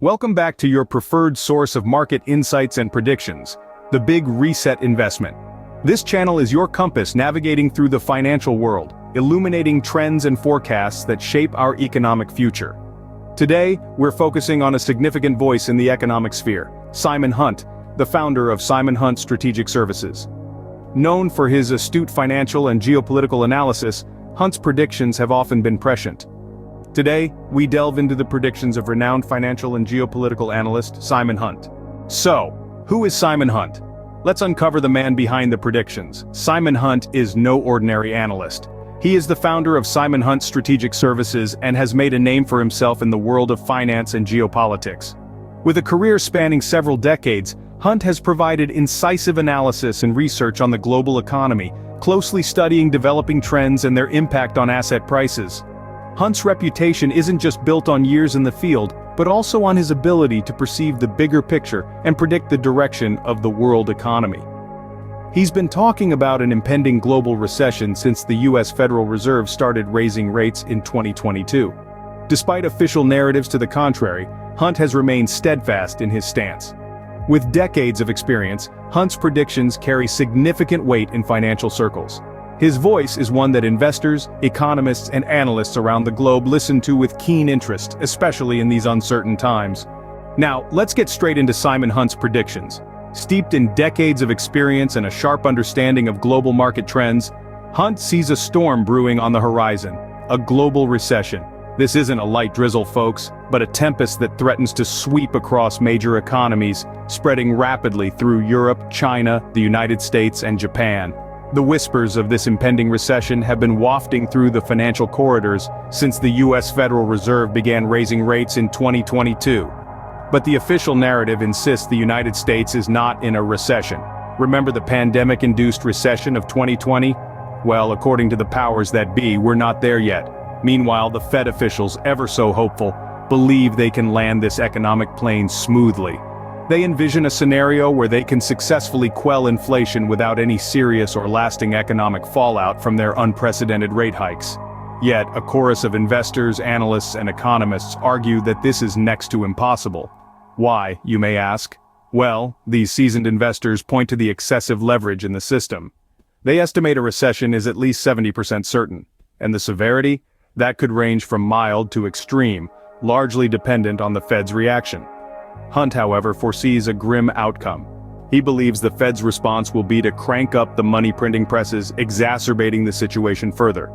Welcome back to your preferred source of market insights and predictions, the Big Reset Investment. This channel is your compass navigating through the financial world, illuminating trends and forecasts that shape our economic future. Today, we're focusing on a significant voice in the economic sphere, Simon Hunt, the founder of Simon Hunt Strategic Services. Known for his astute financial and geopolitical analysis, Hunt's predictions have often been prescient. Today, we delve into the predictions of renowned financial and geopolitical analyst Simon Hunt. So, who is Simon Hunt? Let's uncover the man behind the predictions. Simon Hunt is no ordinary analyst. He is the founder of Simon Hunt Strategic Services and has made a name for himself in the world of finance and geopolitics. With a career spanning several decades, Hunt has provided incisive analysis and research on the global economy, closely studying developing trends and their impact on asset prices. Hunt's reputation isn't just built on years in the field, but also on his ability to perceive the bigger picture and predict the direction of the world economy. He's been talking about an impending global recession since the US Federal Reserve started raising rates in 2022. Despite official narratives to the contrary, Hunt has remained steadfast in his stance. With decades of experience, Hunt's predictions carry significant weight in financial circles. His voice is one that investors, economists, and analysts around the globe listen to with keen interest, especially in these uncertain times. Now, let's get straight into Simon Hunt's predictions. Steeped in decades of experience and a sharp understanding of global market trends, Hunt sees a storm brewing on the horizon, a global recession. This isn't a light drizzle, folks, but a tempest that threatens to sweep across major economies, spreading rapidly through Europe, China, the United States, and Japan. The whispers of this impending recession have been wafting through the financial corridors since the US Federal Reserve began raising rates in 2022. But the official narrative insists the United States is not in a recession. Remember the pandemic-induced recession of 2020? Well, according to the powers that be, we're not there yet. Meanwhile, the Fed officials, ever so hopeful, believe they can land this economic plane smoothly. They envision a scenario where they can successfully quell inflation without any serious or lasting economic fallout from their unprecedented rate hikes. Yet, a chorus of investors, analysts, and economists argue that this is next to impossible. Why, you may ask? Well, these seasoned investors point to the excessive leverage in the system. They estimate a recession is at least 70% certain, and the severity? That could range from mild to extreme, largely dependent on the Fed's reaction. Hunt, however, foresees a grim outcome. He believes the Fed's response will be to crank up the money printing presses, exacerbating the situation further.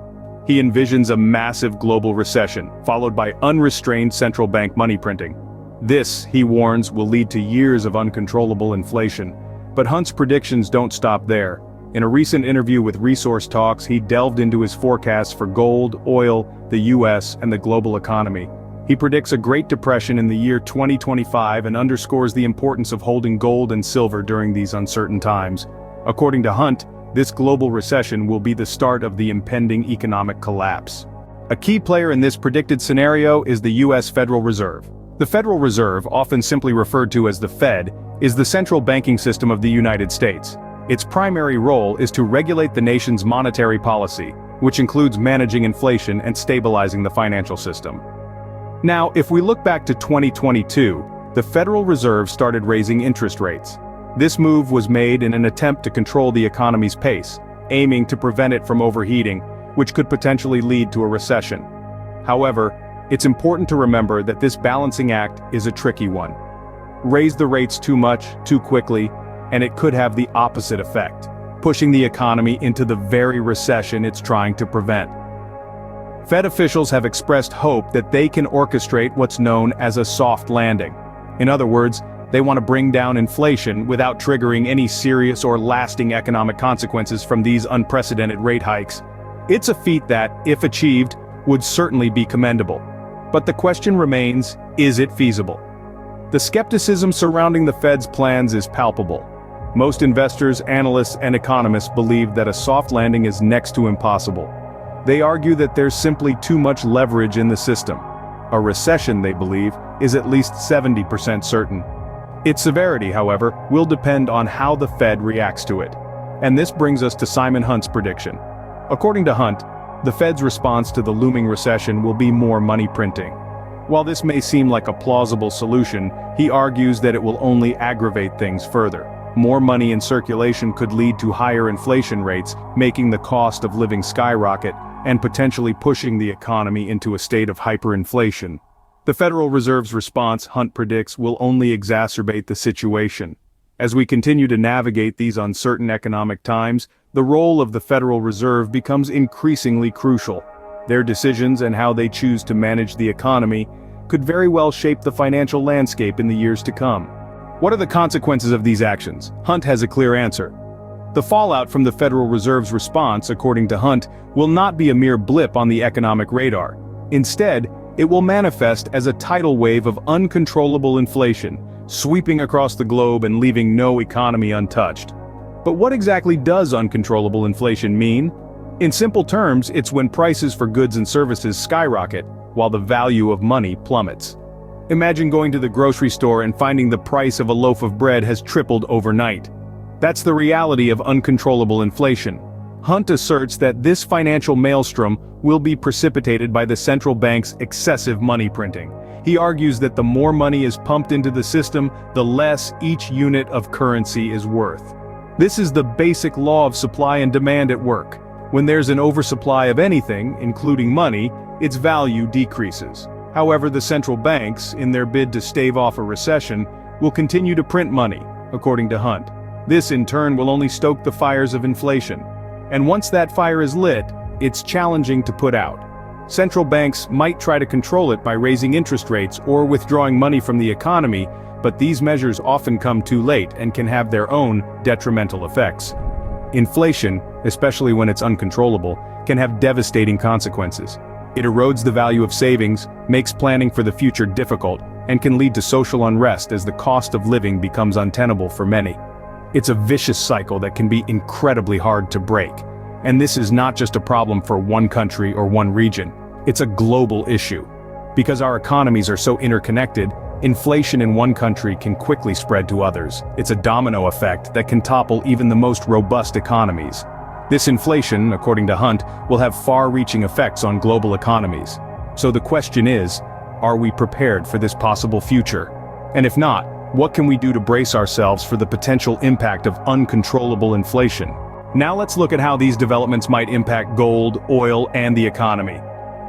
He envisions a massive global recession, followed by unrestrained central bank money printing. This, he warns, will lead to years of uncontrollable inflation. But Hunt's predictions don't stop there. In a recent interview with Resource Talks, he delved into his forecasts for gold, oil, the US, and the global economy. He predicts a Great Depression in the year 2025 and underscores the importance of holding gold and silver during these uncertain times. According to Hunt, this global recession will be the start of the impending economic collapse. A key player in this predicted scenario is the US Federal Reserve. The Federal Reserve, often simply referred to as the Fed, is the central banking system of the United States. Its primary role is to regulate the nation's monetary policy, which includes managing inflation and stabilizing the financial system. Now, if we look back to 2022, the Federal Reserve started raising interest rates. This move was made in an attempt to control the economy's pace, aiming to prevent it from overheating, which could potentially lead to a recession. However, it's important to remember that this balancing act is a tricky one. Raise the rates too much, too quickly, and it could have the opposite effect, pushing the economy into the very recession it's trying to prevent. Fed officials have expressed hope that they can orchestrate what's known as a soft landing. In other words, they want to bring down inflation without triggering any serious or lasting economic consequences from these unprecedented rate hikes. It's a feat that, if achieved, would certainly be commendable. But the question remains, is it feasible? The skepticism surrounding the Fed's plans is palpable. Most investors, analysts, and economists believe that a soft landing is next to impossible. They argue that there's simply too much leverage in the system. A recession, they believe, is at least 70% certain. Its severity, however, will depend on how the Fed reacts to it. And this brings us to Simon Hunt's prediction. According to Hunt, the Fed's response to the looming recession will be more money printing. While this may seem like a plausible solution, he argues that it will only aggravate things further. More money in circulation could lead to higher inflation rates, making the cost of living skyrocket, and potentially pushing the economy into a state of hyperinflation. The Federal Reserve's response, Hunt predicts, will only exacerbate the situation. As we continue to navigate these uncertain economic times, the role of the Federal Reserve becomes increasingly crucial. Their decisions and how they choose to manage the economy could very well shape the financial landscape in the years to come. What are the consequences of these actions? Hunt has a clear answer. The fallout from the Federal Reserve's response, according to Hunt, will not be a mere blip on the economic radar. Instead, it will manifest as a tidal wave of uncontrollable inflation, sweeping across the globe and leaving no economy untouched. But what exactly does uncontrollable inflation mean? In simple terms, it's when prices for goods and services skyrocket, while the value of money plummets. Imagine going to the grocery store and finding the price of a loaf of bread has tripled overnight. That's the reality of uncontrollable inflation. Hunt asserts that this financial maelstrom will be precipitated by the central bank's excessive money printing. He argues that the more money is pumped into the system, the less each unit of currency is worth. This is the basic law of supply and demand at work. When there's an oversupply of anything, including money, its value decreases. However, the central banks, in their bid to stave off a recession, will continue to print money, according to Hunt. This in turn will only stoke the fires of inflation. And once that fire is lit, it's challenging to put out. Central banks might try to control it by raising interest rates or withdrawing money from the economy, but these measures often come too late and can have their own detrimental effects. Inflation, especially when it's uncontrollable, can have devastating consequences. It erodes the value of savings, makes planning for the future difficult, and can lead to social unrest as the cost of living becomes untenable for many. It's a vicious cycle that can be incredibly hard to break. And this is not just a problem for one country or one region. It's a global issue. Because our economies are so interconnected, inflation in one country can quickly spread to others. It's a domino effect that can topple even the most robust economies. This inflation, according to Hunt, will have far-reaching effects on global economies. So the question is, are we prepared for this possible future? And if not, what can we do to brace ourselves for the potential impact of uncontrollable inflation? Now let's look at how these developments might impact gold, oil, and the economy.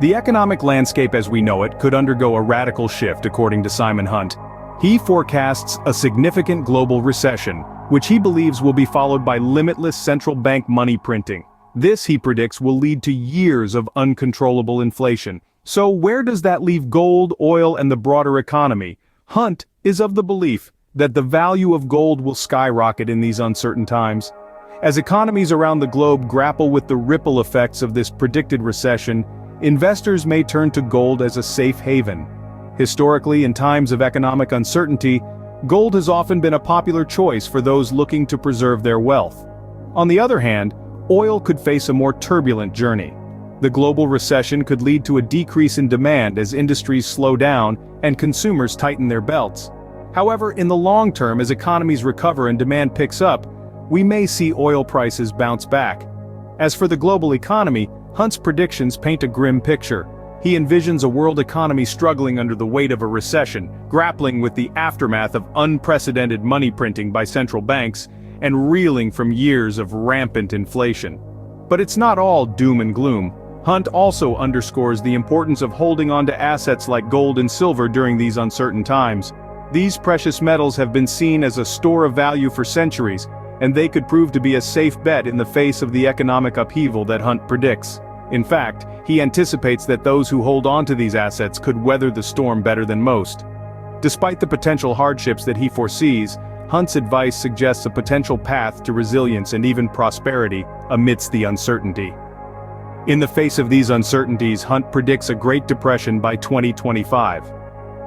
The economic landscape as we know it could undergo a radical shift, according to Simon Hunt. He forecasts a significant global recession, which he believes will be followed by limitless central bank money printing. This, he predicts, will lead to years of uncontrollable inflation. So where does that leave gold, oil, and the broader economy? Hunt is of the belief that the value of gold will skyrocket in these uncertain times. As economies around the globe grapple with the ripple effects of this predicted recession, investors may turn to gold as a safe haven. Historically, in times of economic uncertainty, gold has often been a popular choice for those looking to preserve their wealth. On the other hand, oil could face a more turbulent journey. The global recession could lead to a decrease in demand as industries slow down and consumers tighten their belts. However, in the long term, as economies recover and demand picks up, we may see oil prices bounce back. As for the global economy, Hunt's predictions paint a grim picture. He envisions a world economy struggling under the weight of a recession, grappling with the aftermath of unprecedented money printing by central banks, and reeling from years of rampant inflation. But it's not all doom and gloom. Hunt also underscores the importance of holding on to assets like gold and silver during these uncertain times. These precious metals have been seen as a store of value for centuries, and they could prove to be a safe bet in the face of the economic upheaval that Hunt predicts. In fact, he anticipates that those who hold on to these assets could weather the storm better than most. Despite the potential hardships that he foresees, Hunt's advice suggests a potential path to resilience and even prosperity amidst the uncertainty. In the face of these uncertainties, Hunt predicts a Great Depression by 2025.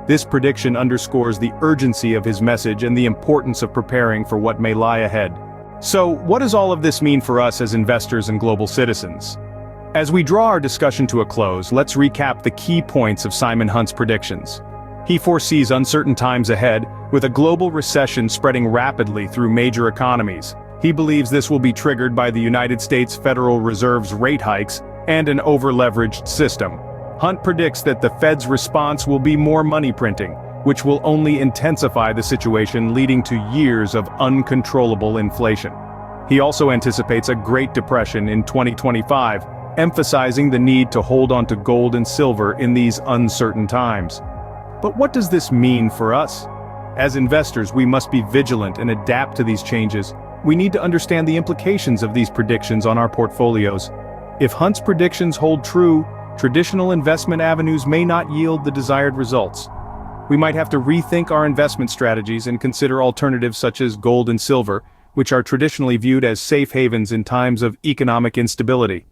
This prediction underscores the urgency of his message and the importance of preparing for what may lie ahead. So, what does all of this mean for us as investors and global citizens? As we draw our discussion to a close, let's recap the key points of Simon Hunt's predictions. He foresees uncertain times ahead, with a global recession spreading rapidly through major economies. He believes this will be triggered by the United States Federal Reserve's rate hikes and an over-leveraged system. Hunt predicts that the Fed's response will be more money printing, which will only intensify the situation, leading to years of uncontrollable inflation. He also anticipates a Great Depression in 2025, emphasizing the need to hold on to gold and silver in these uncertain times. But what does this mean for us? As investors, we must be vigilant and adapt to these changes. We need to understand the implications of these predictions on our portfolios. If Hunt's predictions hold true, traditional investment avenues may not yield the desired results. We might have to rethink our investment strategies and consider alternatives such as gold and silver, which are traditionally viewed as safe havens in times of economic instability.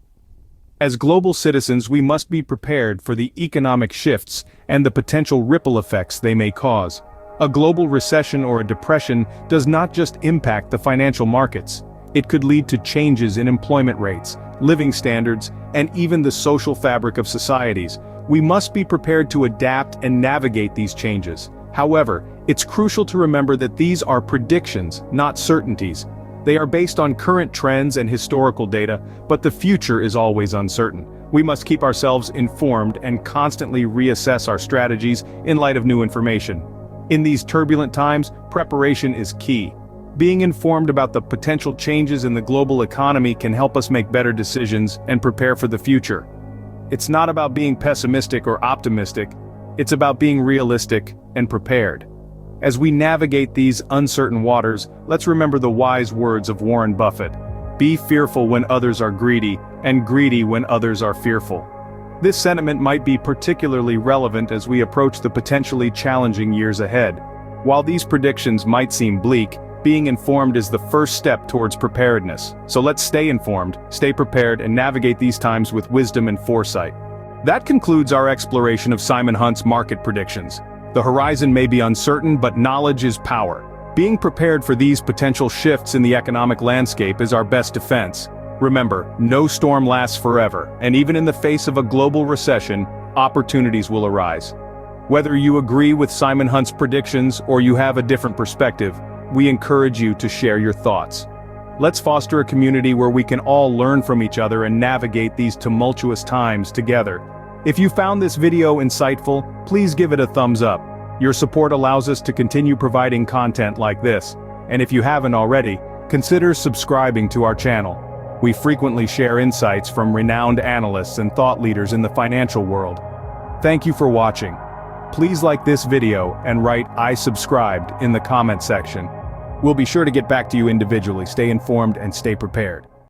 As global citizens, we must be prepared for the economic shifts and the potential ripple effects they may cause. A global recession or a depression does not just impact the financial markets. It could lead to changes in employment rates, living standards, and even the social fabric of societies. We must be prepared to adapt and navigate these changes. However, it's crucial to remember that these are predictions, not certainties. They are based on current trends and historical data, but the future is always uncertain. We must keep ourselves informed and constantly reassess our strategies in light of new information. In these turbulent times, preparation is key. Being informed about the potential changes in the global economy can help us make better decisions and prepare for the future. It's not about being pessimistic or optimistic, it's about being realistic and prepared. As we navigate these uncertain waters, let's remember the wise words of Warren Buffett. Be fearful when others are greedy, and greedy when others are fearful. This sentiment might be particularly relevant as we approach the potentially challenging years ahead. While these predictions might seem bleak, being informed is the first step towards preparedness. So let's stay informed, stay prepared, and navigate these times with wisdom and foresight. That concludes our exploration of Simon Hunt's market predictions. The horizon may be uncertain, but knowledge is power. Being prepared for these potential shifts in the economic landscape is our best defense. Remember, no storm lasts forever, and even in the face of a global recession, opportunities will arise. Whether you agree with Simon Hunt's predictions or you have a different perspective, we encourage you to share your thoughts. Let's foster a community where we can all learn from each other and navigate these tumultuous times together. If you found this video insightful, please give it a thumbs up. Your support allows us to continue providing content like this. And if you haven't already, consider subscribing to our channel. We frequently share insights from renowned analysts and thought leaders in the financial world. Thank you for watching. Please like this video and write "I subscribed" in the comment section. We'll be sure to get back to you individually. Stay informed and stay prepared.